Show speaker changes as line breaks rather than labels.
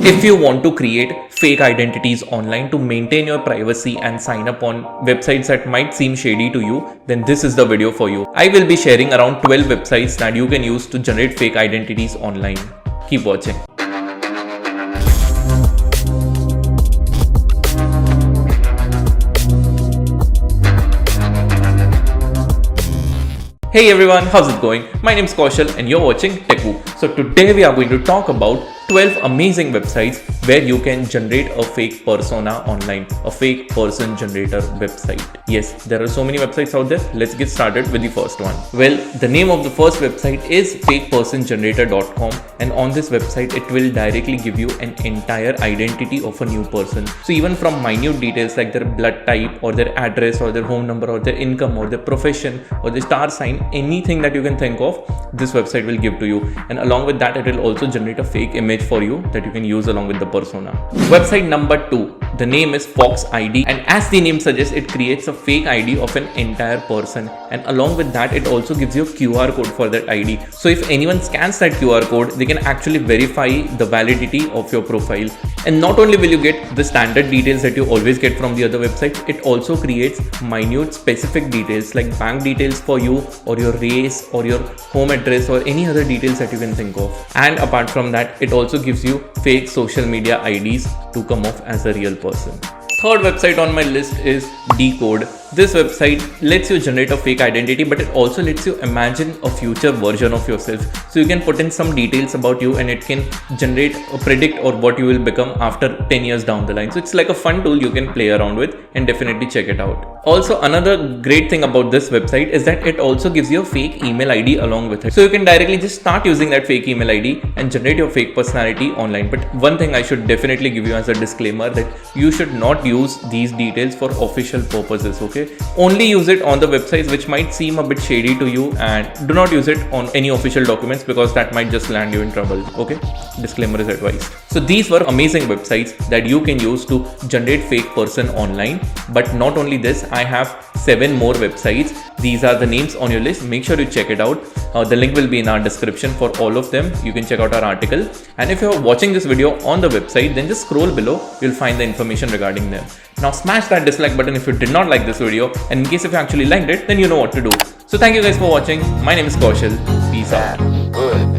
If you want to create fake identities online to maintain your privacy and sign up on websites that might seem shady to you, then this is the video for you. I will be sharing around 12 websites that you can use to generate fake identities online. Keep watching. Hey everyone, how's it going? My name is Kaushal and you're watching TechWhoop. So today we are going to talk about 12 amazing websites where you can generate a fake persona online, a fake person generator website. Yes, there are so many websites out there. Let's get started with the first one. Well, the name of the first website is fakepersongenerator.com, and on this website it will directly give you an entire identity of a new person. So even from minute details like their blood type or their address or their home number or their income or their profession or the star sign, anything that you can think of, this website will give to you. And along with that, it will also generate a fake image for you that you can use along with the persona. Website number 2, the name is Fox ID, and as the name suggests, it creates a fake ID of an entire person, and along with that it also gives you a QR code for that ID. So if anyone scans that QR code, they can actually verify the validity of your profile. And not only will you get the standard details that you always get from the other websites, it also creates minute specific details like bank details for you or your race or your home address or any other details that you can think of. And apart from that, it also gives you fake social media IDs to come off as a real person. Third website on my list is dCode. This website lets you generate a fake identity, but it also lets you imagine a future version of yourself. So you can put in some details about you and it can generate or predict or what you will become after 10 years down the line. So it's like a fun tool you can play around with, and definitely check it out. Also, another great thing about this website is that it also gives you a fake email ID along with it. So you can directly just start using that fake email ID and generate your fake personality online. But one thing I should definitely give you as a disclaimer, that you should not use these details for official purposes, okay? Only use it on the websites which might seem a bit shady to you, and do not use it on any official documents because that might just land you in trouble, okay? Disclaimer is advised. So these were amazing websites that you can use to generate fake person online. But not only this, I have 7 more websites. These are the names on your list. Make sure you check it out. The link will be in our description for all of them. You can check out our article. And if you're watching this video on the website, then just scroll below. You'll find the information regarding them. Now smash that dislike button if you did not like this video. And in case if you actually liked it, then you know what to do. So thank you guys for watching. My name is Kaushal. Peace out. Good.